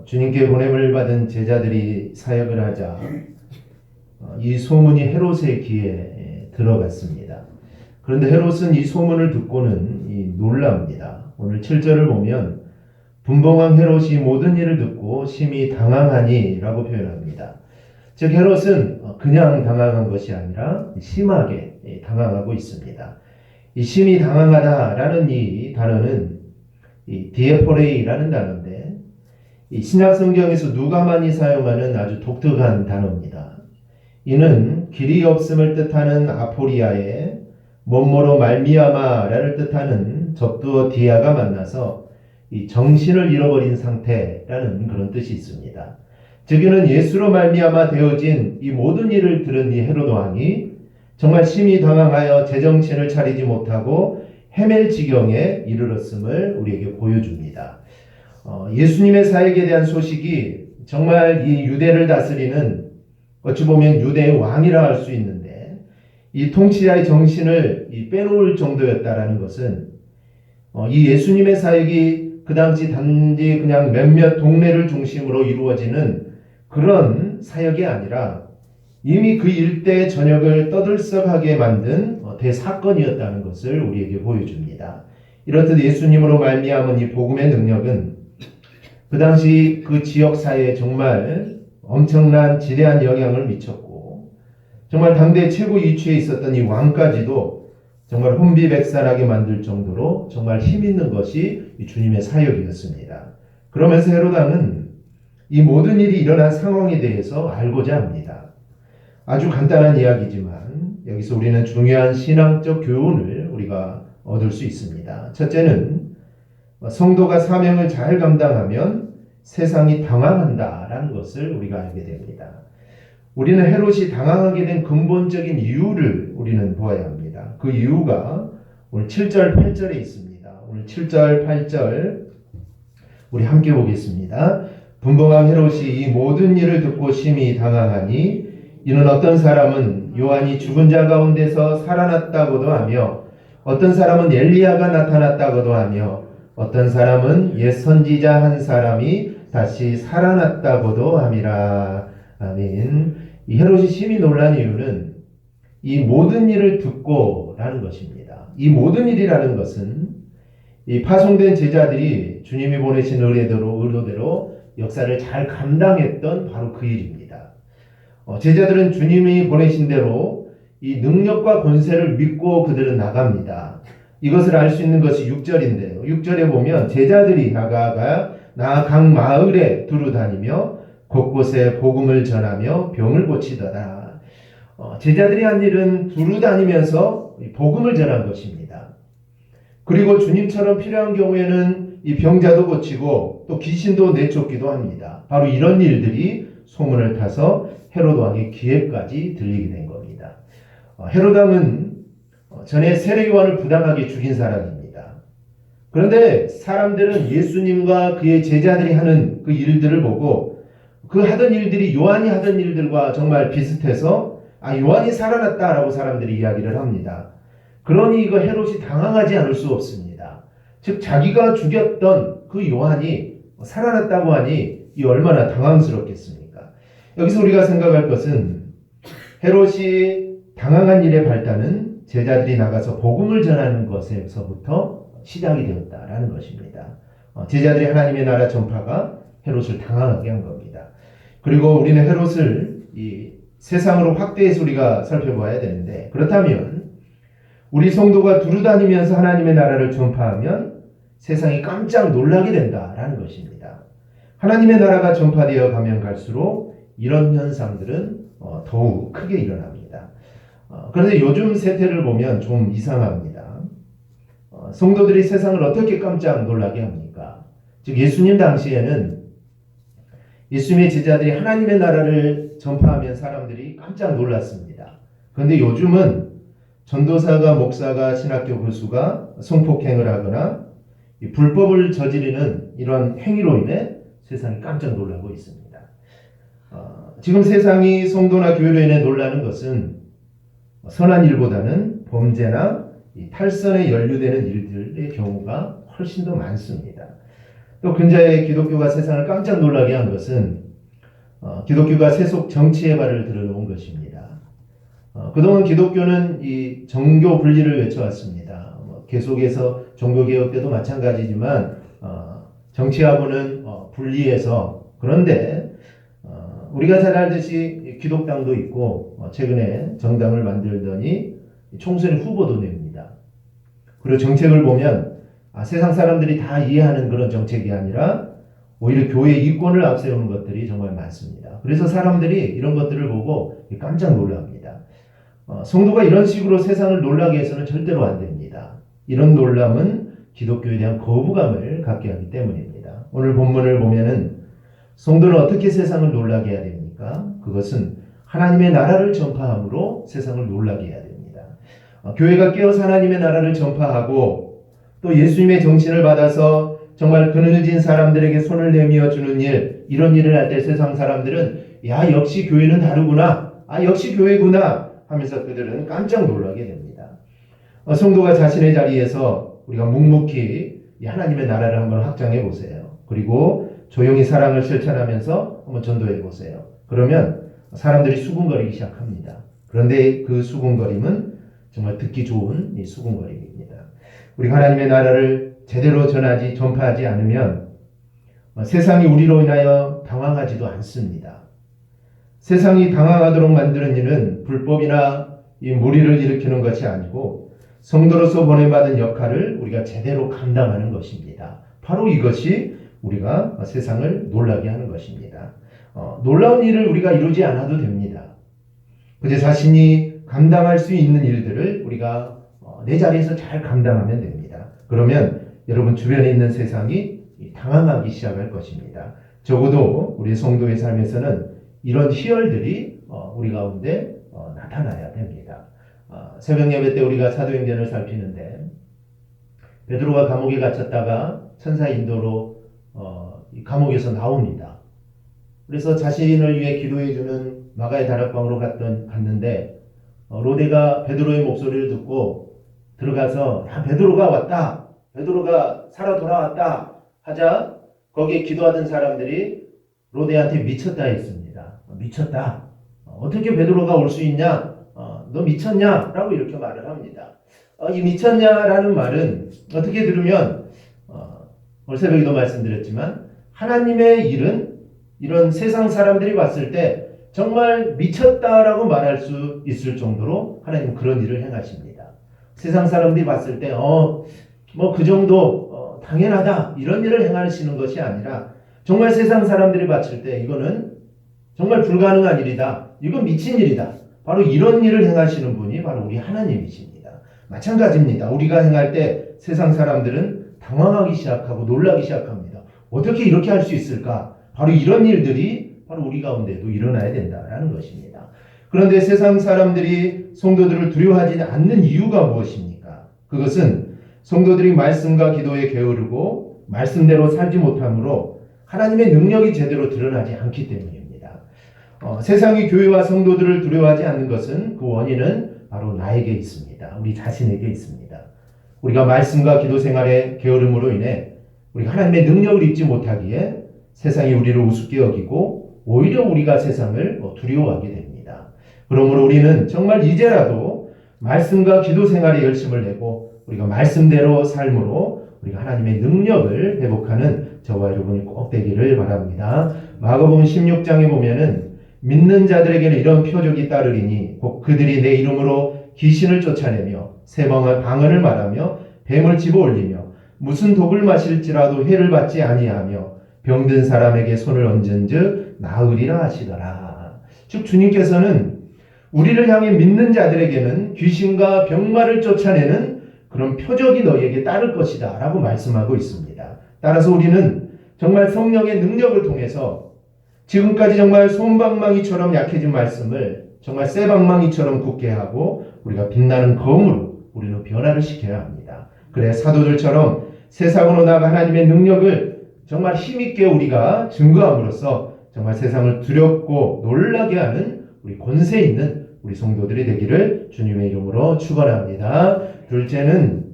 주님께 보냄을 받은 제자들이 사역을 하자 이 소문이 헤롯의 귀에 들어갔습니다. 그런데 헤롯은 이 소문을 듣고는 놀랍니다. 오늘 7절을 보면 분봉왕 헤롯이 모든 일을 듣고 심히 당황하니 라고 표현합니다. 즉 헤롯은 그냥 당황한 것이 아니라 심하게 당황하고 있습니다. 이 심히 당황하다라는 이 단어는 이 디에포레이라는 단어인데 이 신약 성경에서 누가 많이 사용하는 아주 독특한 단어입니다. 이는 길이 없음을 뜻하는 아포리아에 뭐뭐로 말미암아라를 뜻하는 접두어 디아가 만나서 이 정신을 잃어버린 상태라는 그런 뜻이 있습니다. 즉 이는 예수로 말미암아 되어진 이 모든 일을 들은 이 헤롯 왕이 정말 심히 당황하여 제정신을 차리지 못하고 헤맬 지경에 이르렀음을 우리에게 보여줍니다. 예수님의 사역에 대한 소식이 정말 이 유대를 다스리는 어찌 보면 유대의 왕이라 할 수 있는데 이 통치자의 정신을 빼놓을 정도였다라는 것은 이 예수님의 사역이 그 당시 단지 그냥 몇몇 동네를 중심으로 이루어지는 그런 사역이 아니라 이미 그 일대의 전역을 떠들썩하게 만든 대사건이었다는 것을 우리에게 보여줍니다. 이렇듯 예수님으로 말미암은 이 복음의 능력은 그 당시 그 지역 사회에 정말 엄청난 지대한 영향을 미쳤고 정말 당대 최고 위치에 있었던 이 왕까지도 정말 혼비백산하게 만들 정도로 정말 힘있는 것이 주님의 사역이었습니다. 그러면서 헤롯 왕은 이 모든 일이 일어난 상황에 대해서 알고자 합니다. 아주 간단한 이야기지만 여기서 우리는 중요한 신앙적 교훈을 우리가 얻을 수 있습니다. 첫째는 성도가 사명을 잘 감당하면 세상이 당황한다라는 것을 우리가 알게 됩니다. 우리는 헤롯이 당황하게 된 근본적인 이유를 우리는 보아야 합니다. 그 이유가 오늘 7절 8절에 있습니다. 오늘 7절 8절 우리 함께 보겠습니다. 분봉왕 헤롯이 이 모든 일을 듣고 심히 당황하니 이는 어떤 사람은 요한이 죽은 자 가운데서 살아났다고도 하며 어떤 사람은 엘리야가 나타났다고도 하며 어떤 사람은 옛 선지자 한 사람이 다시 살아났다고도 함이라. 아멘. 이 헤롯이 심히 놀란 이유는 이 모든 일을 듣고 라는 것입니다. 이 모든 일이라는 것은 이 파송된 제자들이 주님이 보내신 의도대로 역사를 잘 감당했던 바로 그 일입니다. 제자들은 주님이 보내신 대로 이 능력과 권세를 믿고 그들은 나갑니다. 이것을 알 수 있는 것이 6절인데요. 6절에 보면 제자들이 나아가 각 마을에 두루 다니며 곳곳에 복음을 전하며 병을 고치더라. 제자들이 한 일은 두루 다니면서 복음을 전한 것입니다. 그리고 주님처럼 필요한 경우에는 이 병자도 고치고 또 귀신도 내쫓기도 합니다. 바로 이런 일들이 소문을 타서 헤롯 왕의 귀에까지 들리게 된 겁니다. 헤롯 왕은 전에 세례요한을 부당하게 죽인 사람입니다. 그런데 사람들은 예수님과 그의 제자들이 하는 그 일들을 보고 그 하던 일들이 요한이 하던 일들과 정말 비슷해서 요한이 살아났다라고 사람들이 이야기를 합니다. 그러니 이거 헤롯이 당황하지 않을 수 없습니다. 즉 자기가 죽였던 그 요한이 살아났다고 하니 이 얼마나 당황스럽겠습니까? 여기서 우리가 생각할 것은 헤롯이 당황한 일의 발단은 제자들이 나가서 복음을 전하는 것에서부터 시작이 되었다라는 것입니다. 제자들이 하나님의 나라 전파가 헤롯을 당황하게 한 겁니다. 그리고 우리는 헤롯을 이 세상으로 확대해서 우리가 살펴봐야 되는데 그렇다면 우리 성도가 두루 다니면서 하나님의 나라를 전파하면 세상이 깜짝 놀라게 된다라는 것입니다. 하나님의 나라가 전파되어 가면 갈수록 이런 현상들은 더욱 크게 일어납니다. 그런데 요즘 세태를 보면 좀 이상합니다. 성도들이 세상을 어떻게 깜짝 놀라게 합니까? 즉 예수님 당시에는 예수님의 제자들이 하나님의 나라를 전파하면 사람들이 깜짝 놀랐습니다. 그런데 요즘은 전도사가, 목사가, 신학교 교수가 성폭행을 하거나 불법을 저지르는 이런 행위로 인해 세상이 깜짝 놀라고 있습니다. 지금 세상이 성도나 교회로 인해 놀라는 것은 선한 일보다는 범죄나 탈선에 연루되는 일들의 경우가 훨씬 더 많습니다. 또 근자의 기독교가 세상을 깜짝 놀라게 한 것은 기독교가 세속 정치의 발을 들어놓은 것입니다. 그동안 기독교는 이 정교 분리를 외쳐왔습니다. 계속해서 종교개혁 때도 마찬가지지만 정치하고는 분리해서, 그런데 우리가 잘 알듯이 기독당도 있고 최근에 정당을 만들더니 총선에 후보도 냅니다. 그리고 정책을 보면 세상 사람들이 다 이해하는 그런 정책이 아니라 오히려 교회 이권을 앞세우는 것들이 정말 많습니다. 그래서 사람들이 이런 것들을 보고 깜짝 놀랍니다. 성도가 이런 식으로 세상을 놀라게 해서는 절대로 안 됩니다. 이런 놀람은 기독교에 대한 거부감을 갖게 하기 때문입니다. 오늘 본문을 보면은 성도는 어떻게 세상을 놀라게 해야 됩니까? 그것은 하나님의 나라를 전파함으로 세상을 놀라게 해야 됩니다. 교회가 깨어서 하나님의 나라를 전파하고 또 예수님의 정신을 받아서 정말 그늘진 사람들에게 손을 내밀어 주는 일, 이런 일을 할 때 세상 사람들은 야, 역시 교회는 다르구나, 역시 교회구나 하면서 그들은 깜짝 놀라게 됩니다. 성도가 자신의 자리에서 우리가 묵묵히 하나님의 나라를 한번 확장해 보세요. 그리고 조용히 사랑을 실천하면서 한번 전도해 보세요. 그러면 사람들이 수군거리기 시작합니다. 그런데 그 수군거림은 정말 듣기 좋은 이 수군거림입니다. 우리 하나님의 나라를 제대로 전파하지 않으면 세상이 우리로 인하여 당황하지도 않습니다. 세상이 당황하도록 만드는 일은 불법이나 이 무리를 일으키는 것이 아니고 성도로서 보내받은 역할을 우리가 제대로 감당하는 것입니다. 바로 이것이 우리가 세상을 놀라게 하는 것입니다. 놀라운 일을 우리가 이루지 않아도 됩니다. 그저 자신이 감당할 수 있는 일들을 우리가 내 자리에서 잘 감당하면 됩니다. 그러면 여러분 주변에 있는 세상이 당황하기 시작할 것입니다. 적어도 우리 성도의 삶에서는 이런 희열들이 우리 가운데 나타나야 됩니다. 새벽 예배 때 우리가 사도행전을 살피는데 베드로가 감옥에 갇혔다가 천사 인도로 감옥에서 나옵니다. 그래서 자신을 위해 기도해주는 마가의 다락방으로 갔는데 로데가 베드로의 목소리를 듣고 들어가서 야, 베드로가 왔다, 베드로가 살아 돌아왔다 하자 거기에 기도하던 사람들이 로데한테 미쳤다 했습니다. 미쳤다. 어떻게 베드로가 올 수 있냐? 너 미쳤냐? 라고 이렇게 말을 합니다. 이 미쳤냐라는 말은 어떻게 들으면 오늘 새벽에도 말씀드렸지만 하나님의 일은 이런 세상 사람들이 봤을 때 정말 미쳤다라고 말할 수 있을 정도로 하나님은 그런 일을 행하십니다. 세상 사람들이 봤을 때 뭐 그 정도 당연하다 이런 일을 행하시는 것이 아니라 정말 세상 사람들이 봤을 때 이거는 정말 불가능한 일이다, 이건 미친 일이다, 바로 이런 일을 행하시는 분이 바로 우리 하나님이십니다. 마찬가지입니다. 우리가 행할 때 세상 사람들은 당황하기 시작하고 놀라기 시작합니다. 어떻게 이렇게 할 수 있을까? 바로 이런 일들이 바로 우리 가운데도 일어나야 된다라는 것입니다. 그런데 세상 사람들이 성도들을 두려워하지 않는 이유가 무엇입니까? 그것은 성도들이 말씀과 기도에 게으르고 말씀대로 살지 못함으로 하나님의 능력이 제대로 드러나지 않기 때문입니다. 세상이 교회와 성도들을 두려워하지 않는 것은 그 원인은 바로 나에게 있습니다. 우리 자신에게 있습니다. 우리가 말씀과 기도 생활의 게으름으로 인해 우리가 하나님의 능력을 잊지 못하기에 세상이 우리를 우습게 여기고 오히려 우리가 세상을 두려워하게 됩니다. 그러므로 우리는 정말 이제라도 말씀과 기도 생활에 열심을 내고 우리가 말씀대로 삶으로 우리가 하나님의 능력을 회복하는 저와 여러분이 꼭 되기를 바랍니다. 마가복음 16장에 보면은 믿는 자들에게는 이런 표적이 따르리니 곧 그들이 내 이름으로 귀신을 쫓아내며 새 방언을 말하며 뱀을 집어올리며 무슨 독을 마실지라도 해를 받지 아니하며 병든 사람에게 손을 얹은즉 나으리라 하시더라. 즉 주님께서는 우리를 향해 믿는 자들에게는 귀신과 병마를 쫓아내는 그런 표적이 너희에게 따를 것이다 라고 말씀하고 있습니다. 따라서 우리는 정말 성령의 능력을 통해서 지금까지 정말 솜방망이처럼 약해진 말씀을 정말 쇠방망이처럼 굳게 하고 우리가 빛나는 검으로 우리는 변화를 시켜야 합니다. 그래 사도들처럼 세상으로 나가 하나님의 능력을 정말 힘있게 우리가 증거함으로써 정말 세상을 두렵고 놀라게 하는 우리 권세 있는 우리 성도들이 되기를 주님의 이름으로 축원합니다. 둘째는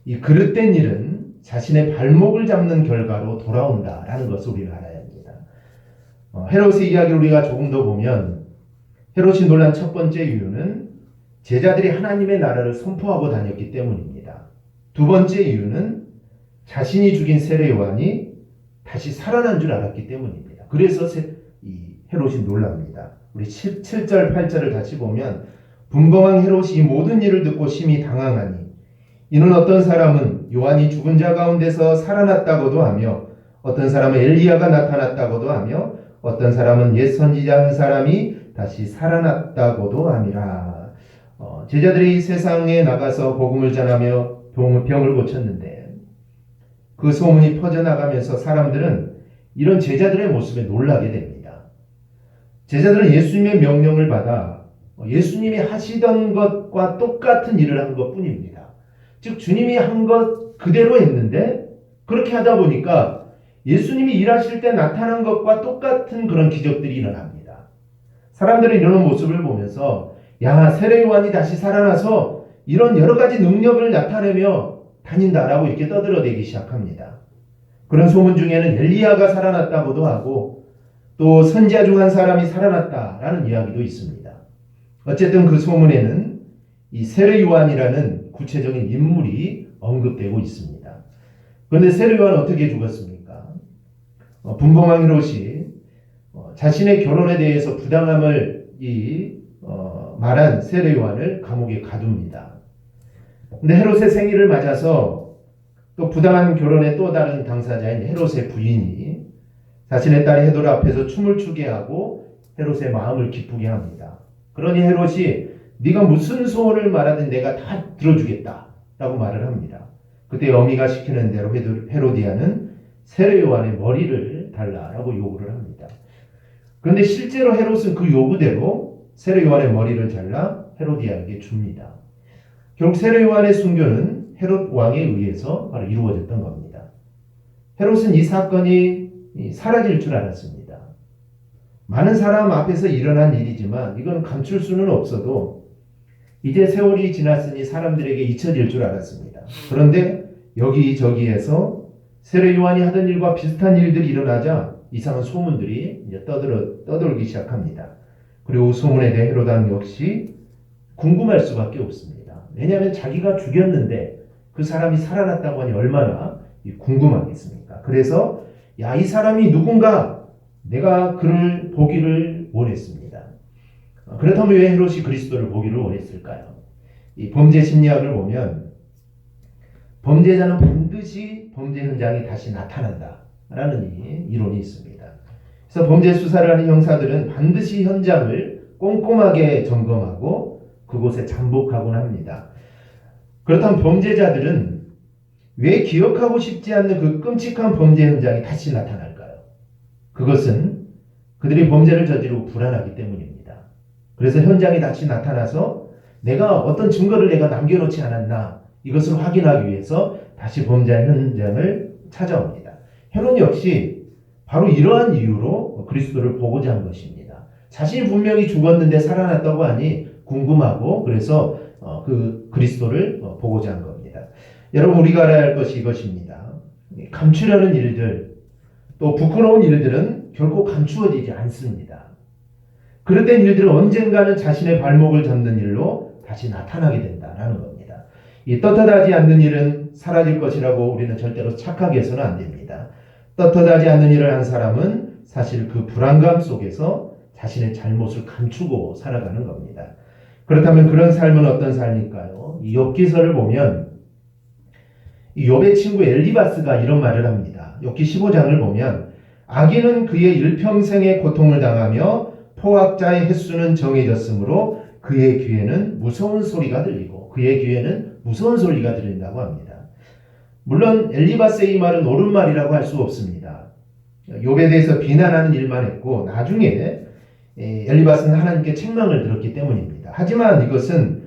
이 그릇된 일은 자신의 발목을 잡는 결과로 돌아온다라는 것을 우리는 알아야 합니다. 헤롯의 이야기를 우리가 조금 더 보면 헤롯이 놀란 첫 번째 이유는 제자들이 하나님의 나라를 선포하고 다녔기 때문입니다. 두 번째 이유는 자신이 죽인 세례 요한이 다시 살아난 줄 알았기 때문입니다. 그래서 이 헤롯이 놀랍니다. 우리 7절 8절을 같이 보면 분봉왕 헤롯이 이 모든 일을 듣고 심히 당황하니 이는 어떤 사람은 요한이 죽은 자 가운데서 살아났다고도 하며 어떤 사람은 엘리야가 나타났다고도 하며 어떤 사람은 옛 선지자 한 사람이 다시 살아났다고도 함이라. 제자들이 세상에 나가서 복음을 전하며 병을 고쳤는데 그 소문이 퍼져나가면서 사람들은 이런 제자들의 모습에 놀라게 됩니다. 제자들은 예수님의 명령을 받아 예수님이 하시던 것과 똑같은 일을 한 것뿐입니다. 즉 주님이 한 것 그대로 했는데 그렇게 하다 보니까 예수님이 일하실 때 나타난 것과 똑같은 그런 기적들이 일어납니다. 사람들은 이런 모습을 보면서 야, 세례 요한이 다시 살아나서 이런 여러 가지 능력을 나타내며 다닌다라고 이렇게 떠들어대기 시작합니다. 그런 소문 중에는 엘리야가 살아났다고도 하고 또 선지자 중 한 사람이 살아났다라는 이야기도 있습니다. 어쨌든 그 소문에는 이 세례 요한이라는 구체적인 인물이 언급되고 있습니다. 그런데 세례 요한은 어떻게 죽었습니까? 분봉왕 헤롯이 자신의 결혼에 대해서 부당함을 말한 세례 요한을 감옥에 가둡니다. 근데 헤롯의 생일을 맞아서 또 부당한 결혼의 또 다른 당사자인 헤롯의 부인이 자신의 딸 헤롯 앞에서 춤을 추게 하고 헤롯의 마음을 기쁘게 합니다. 그러니 헤롯이 네가 무슨 소원을 말하든 내가 다 들어주겠다 라고 말을 합니다. 그때 어미가 시키는 대로 헤로디아는 세례 요한의 머리를 달라라고 요구를 합니다. 그런데 실제로 헤롯은 그 요구대로 세례 요한의 머리를 잘라 헤로디아에게 줍니다. 결국 세례 요한의 순교는 헤롯 왕에 의해서 바로 이루어졌던 겁니다. 헤롯은 이 사건이 사라질 줄 알았습니다. 많은 사람 앞에서 일어난 일이지만 이건 감출 수는 없어도 이제 세월이 지났으니 사람들에게 잊혀질 줄 알았습니다. 그런데 여기저기에서 세례 요한이 하던 일과 비슷한 일들이 일어나자 이상한 소문들이 이제 떠돌기 시작합니다. 그리고 소문에 대해 헤롯 왕 역시 궁금할 수밖에 없습니다. 왜냐하면 자기가 죽였는데 그 사람이 살아났다고 하니 얼마나 궁금하겠습니까? 그래서 야, 이 사람이 누군가 내가 그를 보기를 원했습니다. 그렇다면 왜 헤롯이 그리스도를 보기를 원했을까요? 이 범죄 심리학을 보면 범죄자는 반드시 범죄 현장에 다시 나타난다라는 이론이 있습니다. 그래서 범죄 수사를 하는 형사들은 반드시 현장을 꼼꼼하게 점검하고 그곳에 잠복하곤 합니다. 그렇다면 범죄자들은 왜 기억하고 싶지 않는 그 끔찍한 범죄 현장이 다시 나타날까요? 그것은 그들이 범죄를 저지르고 불안하기 때문입니다. 그래서 현장에 다시 나타나서 내가 어떤 증거를 내가 남겨놓지 않았나 이것을 확인하기 위해서 다시 범죄 현장을 찾아옵니다. 헤롯 역시 바로 이러한 이유로 그리스도를 보고자 한 것입니다. 자신이 분명히 죽었는데 살아났다고 하니 궁금하고 그래서 그 그리스도를 보고자 한 겁니다. 여러분 우리가 알아야 할 것이 이것입니다. 감추려는 일들 또 부끄러운 일들은 결코 감추어지지 않습니다. 그릇된 일들은 언젠가는 자신의 발목을 잡는 일로 다시 나타나게 된다는 겁니다. 이 떳떳하지 않는 일은 사라질 것이라고 우리는 절대로 착각해서는 안 됩니다. 떳떳하지 않는 일을 한 사람은 사실 그 불안감 속에서 자신의 잘못을 감추고 살아가는 겁니다. 그렇다면 그런 삶은 어떤 삶일까요? 이 욥기서를 보면 이 욥의 친구 엘리바스가 이런 말을 합니다. 욥기 15장을 보면 악인은 그의 일평생의 고통을 당하며 포악자의 횟수는 정해졌으므로 그의 귀에는 무서운 소리가 들리고 그의 귀에는 무서운 소리가 들린다고 합니다. 물론 엘리바스의 이 말은 옳은 말이라고 할 수 없습니다. 욥에 대해서 비난하는 일만 했고 나중에 엘리바스는 하나님께 책망을 들었기 때문입니다. 하지만 이것은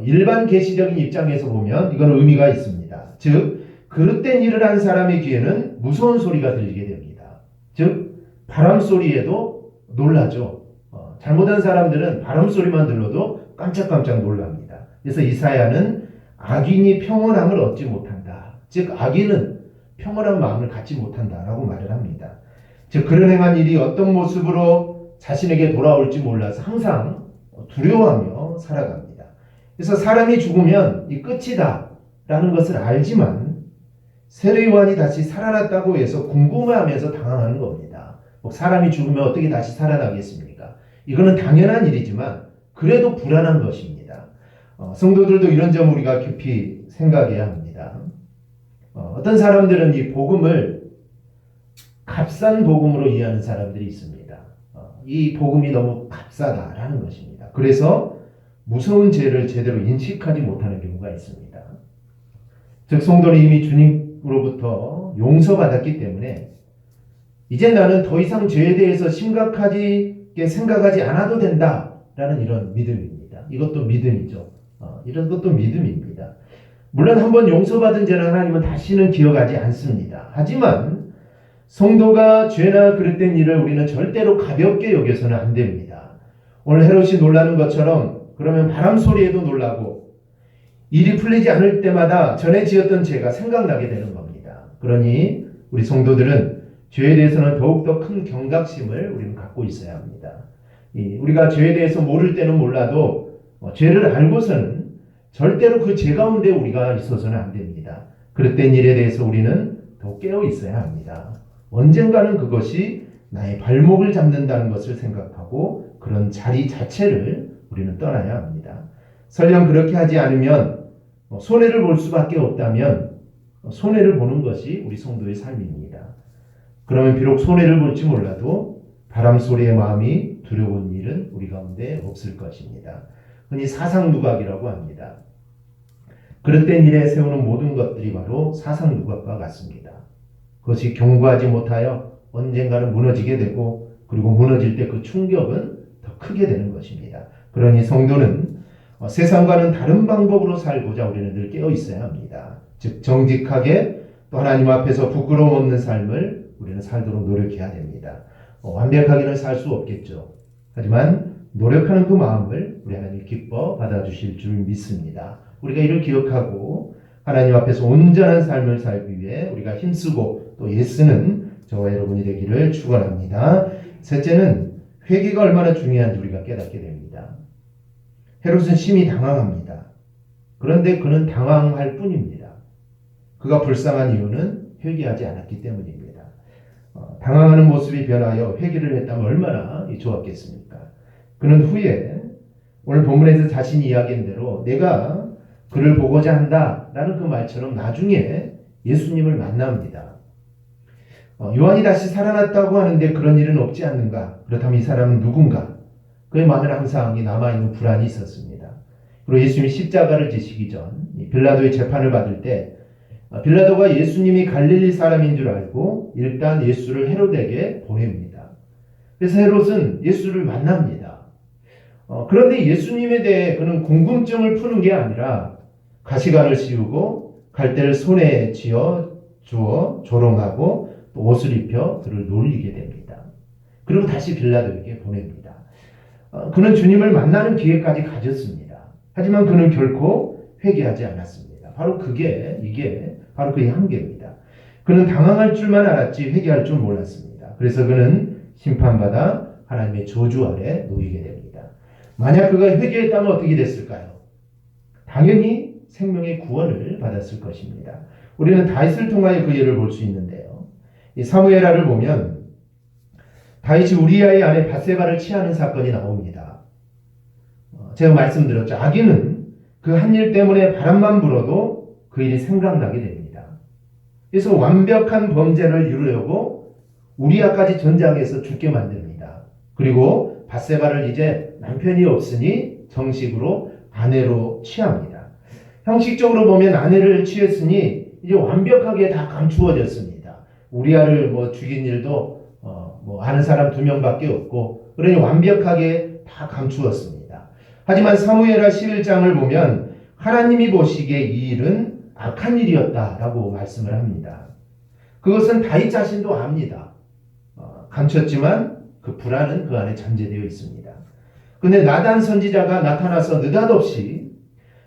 일반 계시적인 입장에서 보면 이건 의미가 있습니다. 즉 그릇된 일을 한 사람의 귀에는 무서운 소리가 들리게 됩니다. 즉 바람 소리에도 놀라죠. 잘못한 사람들은 바람 소리만 들려도 깜짝깜짝 놀랍니다. 그래서 이사야는 악인이 평온함을 얻지 못한다. 즉 악인은 평온한 마음을 갖지 못한다라고 말을 합니다. 즉 그런 행한 일이 어떤 모습으로 자신에게 돌아올지 몰라서 항상 두려워하며 살아갑니다. 그래서 사람이 죽으면 이 끝이다라는 것을 알지만 세례 요한이 다시 살아났다고 해서 궁금해하면서 당황하는 겁니다. 사람이 죽으면 어떻게 다시 살아나겠습니까? 이거는 당연한 일이지만 그래도 불안한 것입니다. 성도들도 이런 점 우리가 깊이 생각해야 합니다. 어떤 사람들은 이 복음을 값싼 복음으로 이해하는 사람들이 있습니다. 이 복음이 너무 값싸다라는 것입니다. 그래서 무서운 죄를 제대로 인식하지 못하는 경우가 있습니다. 즉 성도는 이미 주님으로부터 용서받았기 때문에 이제 나는 더 이상 죄에 대해서 심각하게 생각하지 않아도 된다라는 이런 믿음입니다. 이것도 믿음이죠. 이런 것도 믿음입니다. 물론 한번 용서받은 죄는 하나님은 다시는 기억하지 않습니다. 하지만 성도가 죄나 그릇된 일을 우리는 절대로 가볍게 여겨서는 안 됩니다. 오늘 헤롯이 놀라는 것처럼 그러면 바람 소리에도 놀라고 일이 풀리지 않을 때마다 전에 지었던 죄가 생각나게 되는 겁니다. 그러니 우리 성도들은 죄에 대해서는 더욱더 큰 경각심을 우리는 갖고 있어야 합니다. 우리가 죄에 대해서 모를 때는 몰라도 죄를 알고서는 절대로 그 죄 가운데 우리가 있어서는 안 됩니다. 그릇된 일에 대해서 우리는 더 깨어 있어야 합니다. 언젠가는 그것이 나의 발목을 잡는다는 것을 생각하고 그런 자리 자체를 우리는 떠나야 합니다. 설령 그렇게 하지 않으면 손해를 볼 수밖에 없다면 손해를 보는 것이 우리 성도의 삶입니다. 그러면 비록 손해를 볼지 몰라도 바람 소리의 마음이 두려운 일은 우리 가운데 없을 것입니다. 흔히 사상누각이라고 합니다. 그릇된 일에 세우는 모든 것들이 바로 사상누각과 같습니다. 그것이 견고하지 못하여 언젠가는 무너지게 되고 그리고 무너질 때 그 충격은 더 크게 되는 것입니다. 그러니 성도는 세상과는 다른 방법으로 살고자 우리는 늘 깨어 있어야 합니다. 즉 정직하게 또 하나님 앞에서 부끄러움 없는 삶을 우리는 살도록 노력해야 됩니다. 완벽하게는 살 수 없겠죠. 하지만 노력하는 그 마음을 우리 하나님 기뻐 받아주실 줄 믿습니다. 우리가 이를 기억하고 하나님 앞에서 온전한 삶을 살기 위해 우리가 힘쓰고 또 애쓰는 저와 여러분이 되기를 축원합니다. 셋째는 회개가 얼마나 중요한지 우리가 깨닫게 됩니다. 헤롯은 심히 당황합니다. 그런데 그는 당황할 뿐입니다. 그가 불쌍한 이유는 회개하지 않았기 때문입니다. 당황하는 모습이 변하여 회개를 했다면 얼마나 좋았겠습니까? 그는 후에 오늘 본문에서 자신이 이야기한 대로 내가 그를 보고자 한다라는 그 말처럼 나중에 예수님을 만납니다. 요한이 다시 살아났다고 하는데 그런 일은 없지 않는가? 그렇다면 이 사람은 누군가? 그의 마음에 항상 남아있는 불안이 있었습니다. 그리고 예수님이 십자가를 지시기 전 빌라도의 재판을 받을 때 빌라도가 예수님이 갈릴리 사람인 줄 알고 일단 예수를 헤롯에게 보냅니다. 그래서 헤롯은 예수를 만납니다. 그런데 예수님에 대해 그는 궁금증을 푸는 게 아니라 가시관을 씌우고 갈대를 손에 쥐어 주어 조롱하고 또 옷을 입혀 그를 놀리게 됩니다. 그리고 다시 빌라도에게 보냅니다. 그는 주님을 만나는 기회까지 가졌습니다. 하지만 그는 결코 회개하지 않았습니다. 바로 이게 바로 그의 한계입니다. 그는 당황할 줄만 알았지 회개할 줄 몰랐습니다. 그래서 그는 심판받아 하나님의 저주 아래 놓이게 됩니다. 만약 그가 회개했다면 어떻게 됐을까요? 당연히 생명의 구원을 받았을 것입니다. 우리는 다윗을 통하여 그 예를 볼 수 있는데요. 이 사무엘하를 보면 다윗이 우리아의 아내 밧세바를 취하는 사건이 나옵니다. 제가 말씀드렸죠. 악인은 그 한 일 때문에 바람만 불어도 그 일이 생각나게 됩니다. 그래서 완벽한 범죄를 이루려고 우리아까지 전장에서 죽게 만듭니다. 그리고 밧세바를 이제 남편이 없으니 정식으로 아내로 취합니다. 형식적으로 보면 아내를 취했으니 이제 완벽하게 다 감추어졌습니다. 우리아를 죽인 일도 아는 사람 2명밖에 없고 그러니 완벽하게 다 감추었습니다. 하지만 사무엘하 11장을 보면 하나님이 보시기에 이 일은 악한 일이었다라고 말씀을 합니다. 그것은 다윗 자신도 압니다. 감췄지만 그 불안은 그 안에 잠재되어 있습니다. 그런데 나단 선지자가 나타나서 느닷없이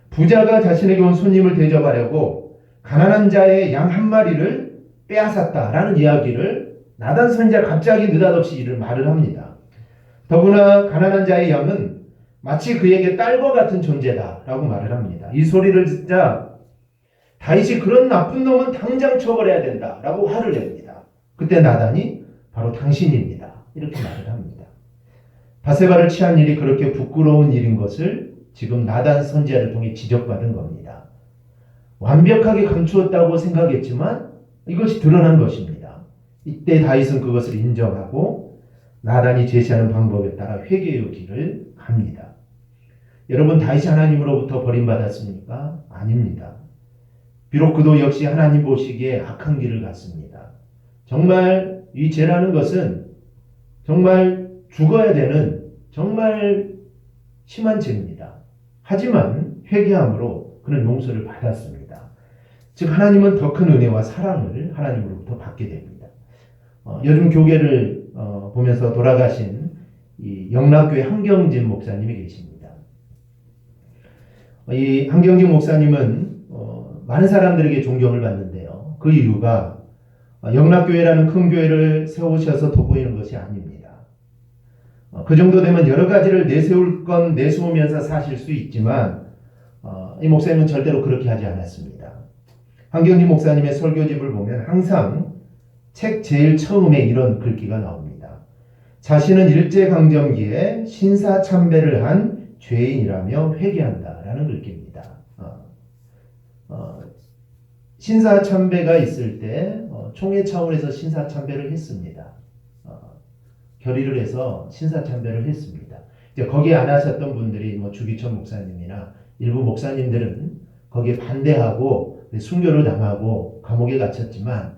부자가 자신에게 온 손님을 대접하려고 가난한 자의 양 한 마리를 빼앗았다라는 이야기를 나단 선지자가 갑자기 느닷없이 이를 말을 합니다. 더구나 가난한 자의 양은 마치 그에게 딸과 같은 존재다라고 말을 합니다. 이 소리를 듣자 다윗이 그런 나쁜 놈은 당장 처벌해야 된다라고 화를 냅니다. 그때 나단이 바로 당신입니다. 이렇게 말을 합니다. 바세바를 취한 일이 그렇게 부끄러운 일인 것을 지금 나단 선지자를 통해 지적받은 겁니다. 완벽하게 감추었다고 생각했지만 이것이 드러난 것입니다. 이때 다윗은 그것을 인정하고 나단이 제시하는 방법에 따라 회개의 길을 갑니다. 여러분, 다윗이 하나님으로부터 버림받았습니까? 아닙니다. 비록 그도 역시 하나님 보시기에 악한 길을 갔습니다. 정말 이 죄라는 것은 정말 죽어야 되는 정말 심한 죄입니다. 하지만 회개함으로 그는 용서를 받았습니다. 즉 하나님은 더 큰 은혜와 사랑을 하나님으로부터 받게 됩니다. 요즘 교계를 보면서 돌아가신 이 영락교회 한경진 목사님이 계십니다. 이 한경진 목사님은 많은 사람들에게 존경을 받는데요. 그 이유가 영락교회라는 큰 교회를 세우셔서 돋보이는 것이 아닙니다. 그 정도 되면 여러 가지를 내세울 건 내세우면서 사실 수 있지만 이 목사님은 절대로 그렇게 하지 않았습니다. 한경진 목사님의 설교집을 보면 항상 책 제일 처음에 이런 글귀가 나옵니다. 자신은 일제강점기에 신사참배를 한 죄인이라며 회개한다라는 글귀입니다. 신사참배가 있을 때 총회 차원에서 신사참배를 했습니다. 결의를 해서 신사참배를 했습니다. 이제 거기에 안 하셨던 분들이 주기천 목사님이나 일부 목사님들은 거기에 반대하고 순교를 당하고 감옥에 갇혔지만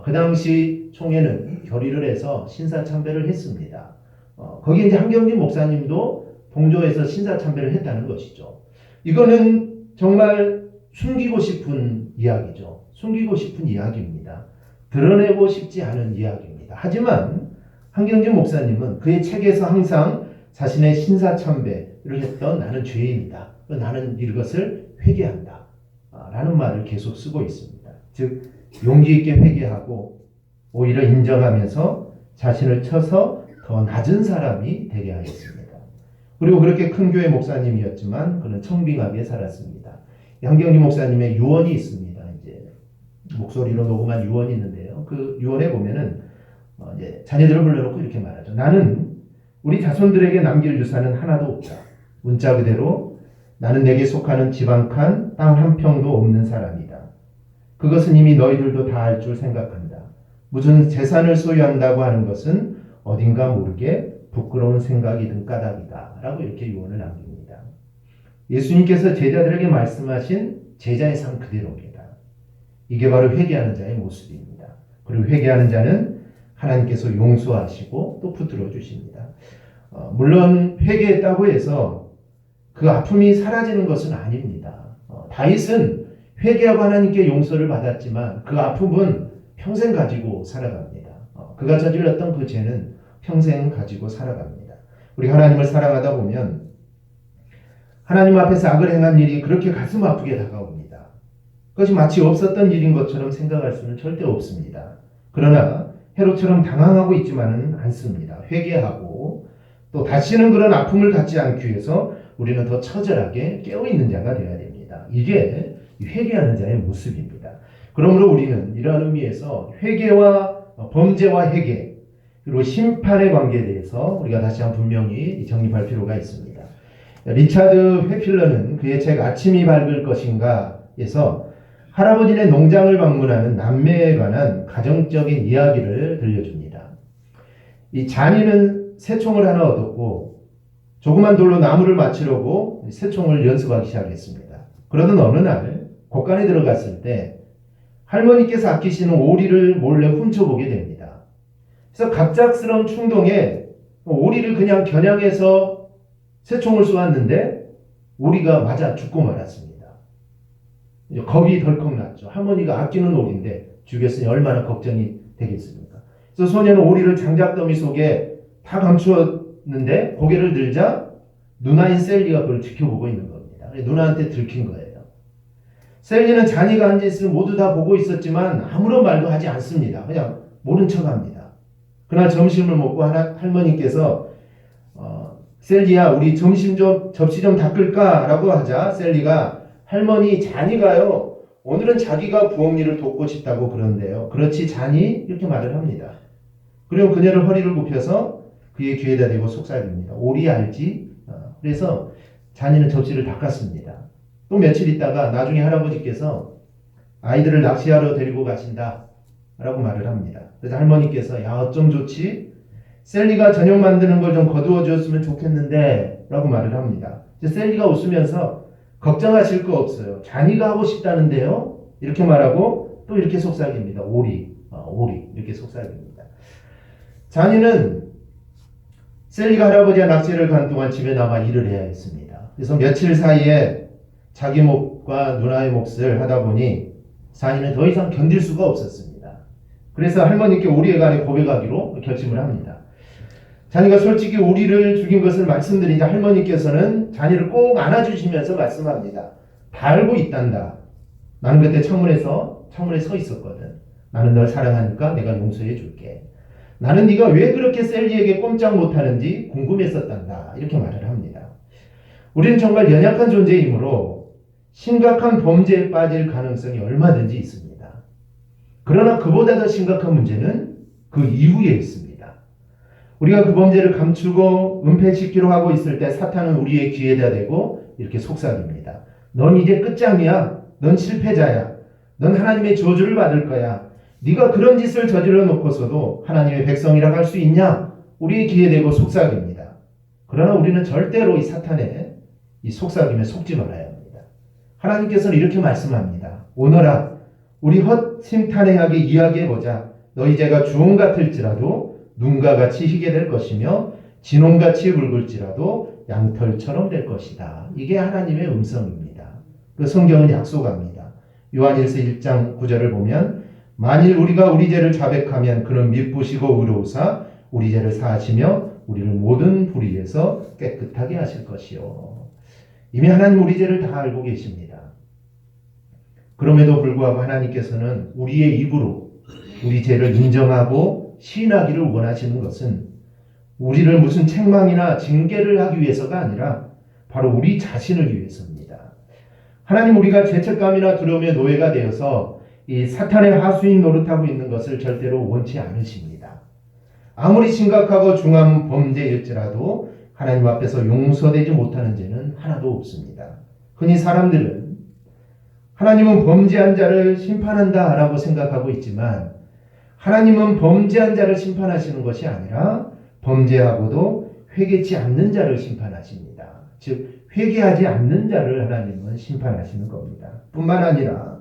그 당시 총회는 결의를 해서 신사참배를 했습니다. 거기에 이제 한경진 목사님도 동조해서 신사참배를 했다는 것이죠. 이거는 정말 숨기고 싶은 이야기죠. 숨기고 싶은 이야기입니다. 드러내고 싶지 않은 이야기입니다. 하지만 한경진 목사님은 그의 책에서 항상 자신의 신사참배를 했던 나는 죄인이다. 나는 이것을 회개한다. 라는 말을 계속 쓰고 있습니다. 즉 용기 있게 회개하고 오히려 인정하면서 자신을 쳐서 더 낮은 사람이 되게 하였습니다. 그리고 그렇게 큰 교회 목사님이었지만 그는 청빙하게 살았습니다. 한경진 목사님의 유언이 있습니다. 이제 목소리로 녹음한 유언이 있는데요. 그 유언에 보면은 이제 자녀들을 불러놓고 이렇게 말하죠. 나는 우리 자손들에게 남길 유산은 하나도 없다. 문자 그대로 나는 내게 속하는 집 한 칸, 땅 한 평도 없는 사람이다. 그것은 이미 너희들도 다 알 줄 생각한다. 무슨 재산을 소유한다고 하는 것은 어딘가 모르게 부끄러운 생각이든 까닭이다. 라고 이렇게 유언을 남깁니다. 예수님께서 제자들에게 말씀하신 제자의 삶 그대로입니다. 이게 바로 회개하는 자의 모습입니다. 그리고 회개하는 자는 하나님께서 용서하시고 또 붙들어 주십니다. 물론 회개했다고 해서 그 아픔이 사라지는 것은 아닙니다. 다윗은 회개하고 하나님께 용서를 받았지만 그 아픔은 평생 가지고 살아갑니다. 그가 저질렀던 그 죄는 평생 가지고 살아갑니다. 우리 하나님을 사랑하다 보면 하나님 앞에서 악을 행한 일이 그렇게 가슴 아프게 다가옵니다. 그것이 마치 없었던 일인 것처럼 생각할 수는 절대 없습니다. 그러나 헤롯처럼 당황하고 있지만은 않습니다. 회개하고 또 다시는 그런 아픔을 갖지 않기 위해서 우리는 더 처절하게 깨어있는 자가 되어야 됩니다. 이게 회개하는 자의 모습입니다. 그러므로 우리는 이러한 의미에서 회개와 범죄와 회개 그리고 심판의 관계에 대해서 우리가 다시 한번 분명히 정립할 필요가 있습니다. 리차드 회필러는 그의 책 아침이 밝을 것인가에서 할아버지네 농장을 방문하는 남매에 관한 가정적인 이야기를 들려줍니다. 이 자니는 새총을 하나 얻었고 조그만 돌로 나무를 맞추려고 새총을 연습하기 시작했습니다. 그러던 어느 날 곳간에 들어갔을 때 할머니께서 아끼시는 오리를 몰래 훔쳐보게 됩니다. 그래서 갑작스러운 충동에 오리를 그냥 겨냥해서 새총을 쏘았는데 오리가 맞아 죽고 말았습니다. 겁이 덜컥 났죠. 할머니가 아끼는 오리인데 죽였으니 얼마나 걱정이 되겠습니까? 그래서 소녀는 오리를 장작더미 속에 다 감추었는데 고개를 들자 누나인 셀리가 그걸 지켜보고 있는 겁니다. 누나한테 들킨 거예요. 셀리는 자기가 한 짓을 모두 다 보고 있었지만 아무런 말도 하지 않습니다. 그냥 모른 척합니다. 그날 점심을 먹고 할머니께서 셀리야 우리 점심 좀 접시 좀 닦을까? 라고 하자 셀리가 할머니 자니가요 오늘은 자기가 부엌 일을 돕고 싶다고 그런데요. 그렇지 자니? 이렇게 말을 합니다. 그리고 그녀를 허리를 굽혀서 그의 귀에다 대고 속삭입니다. 오리 알지? 그래서 자니는 접시를 닦았습니다. 또 며칠 있다가 나중에 할아버지께서 아이들을 낚시하러 데리고 가신다 라고 말을 합니다. 그래서 할머니께서 야 어쩜 좋지? 셀리가 저녁 만드는 걸 좀 거두어 주었으면 좋겠는데 라고 말을 합니다. 셀리가 웃으면서 걱정하실 거 없어요. 자니가 하고 싶다는데요. 이렇게 말하고 또 이렇게 속삭입니다. 오리 이렇게 속삭입니다. 자니는 셀리가 할아버지와 낚시를 간 동안 집에 남아 일을 해야 했습니다. 그래서 며칠 사이에 자기 몫과 누나의 몫을 하다 보니 자니는 더 이상 견딜 수가 없었습니다. 그래서 할머니께 오리에 관해 고백하기로 결심을 합니다. 자니가 솔직히 오리를 죽인 것을 말씀드리자 할머니께서는 자니를 꼭 안아주시면서 말씀합니다. 다 알고 있단다. 나는 그때 창문에 서 있었거든. 나는 널 사랑하니까 내가 용서해 줄게. 나는 네가 왜 그렇게 셀리에게 꼼짝 못하는지 궁금했었단다. 이렇게 말을 합니다. 우리는 정말 연약한 존재이므로 심각한 범죄에 빠질 가능성이 얼마든지 있습니다. 그러나 그보다 더 심각한 문제는 그 이후에 있습니다. 우리가 그 범죄를 감추고 은폐시키려 하고 있을 때 사탄은 우리의 귀에다 대고 이렇게 속삭입니다. 넌 이제 끝장이야. 넌 실패자야. 넌 하나님의 저주를 받을 거야. 네가 그런 짓을 저질러 놓고서도 하나님의 백성이라고 할 수 있냐? 우리의 귀에 대고 속삭입니다. 그러나 우리는 절대로 이 사탄의 이 속삭임에 속지 말아야 합니다. 하나님께서는 이렇게 말씀합니다. 오너라 우리 헛심탄회하게 이야기해보자. 너희 죄가 주홍 같을지라도 눈과 같이 희게 될 것이며 진홍같이 붉을지라도 양털처럼 될 것이다. 이게 하나님의 음성입니다. 그 성경은 약속합니다. 요한일서 1장 9절을 보면 만일 우리가 우리 죄를 자백하면 그는 미쁘시고 의로우사 우리 죄를 사하시며 우리를 모든 불의에서 깨끗하게 하실 것이요. 이미 하나님 우리 죄를 다 알고 계십니다. 그럼에도 불구하고 하나님께서는 우리의 입으로 우리 죄를 인정하고 시인하기를 원하시는 것은 우리를 무슨 책망이나 징계를 하기 위해서가 아니라 바로 우리 자신을 위해서입니다. 하나님 우리가 죄책감이나 두려움의 노예가 되어서 이 사탄의 하수인 노릇하고 있는 것을 절대로 원치 않으십니다. 아무리 심각하고 중한 범죄일지라도 하나님 앞에서 용서되지 못하는 죄는 하나도 없습니다. 흔히 사람들은 하나님은 범죄한 자를 심판한다 라고 생각하고 있지만 하나님은 범죄한 자를 심판하시는 것이 아니라 범죄하고도 회개치 않는 자를 심판하십니다. 즉 회개하지 않는 자를 하나님은 심판하시는 겁니다. 뿐만 아니라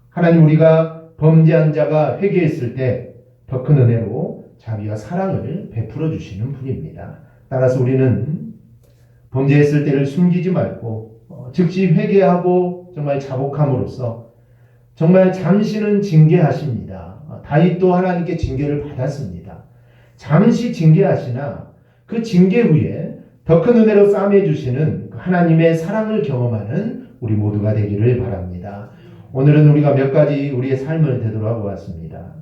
하나님 우리가 범죄한 자가 회개했을 때 더 큰 은혜로 자비와 사랑을 베풀어 주시는 분입니다. 따라서 우리는 범죄했을 때를 숨기지 말고 즉시 회개하고 정말 자복함으로써 정말 잠시는 징계하십니다. 다윗도 하나님께 징계를 받았습니다. 잠시 징계하시나 그 징계 후에 더 큰 은혜로 싸매 주시는 하나님의 사랑을 경험하는 우리 모두가 되기를 바랍니다. 오늘은 우리가 몇 가지 우리의 삶을 되돌아보았습니다.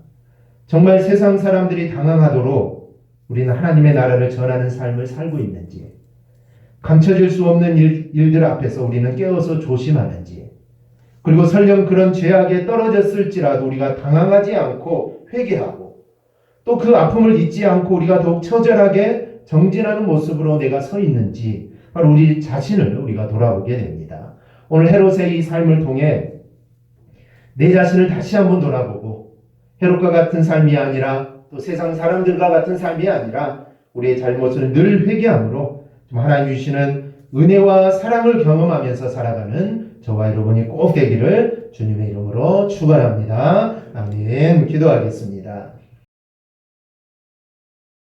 정말 세상 사람들이 당황하도록 우리는 하나님의 나라를 전하는 삶을 살고 있는지, 감춰질 수 없는 일들 앞에서 우리는 깨어서 조심하는지, 그리고 설령 그런 죄악에 떨어졌을지라도 우리가 당황하지 않고 회개하고 또 그 아픔을 잊지 않고 우리가 더욱 처절하게 정진하는 모습으로 내가 서 있는지 바로 우리 자신을 우리가 돌아보게 됩니다. 오늘 헤롯의 이 삶을 통해 내 자신을 다시 한번 돌아보고 헤롯과 같은 삶이 아니라 또 세상 사람들과 같은 삶이 아니라 우리의 잘못을 늘 회개함으로 하나님 주시는 은혜와 사랑을 경험하면서 살아가는 저와 여러분이 꼭 되기를 주님의 이름으로 축원합니다. 아멘. 기도하겠습니다.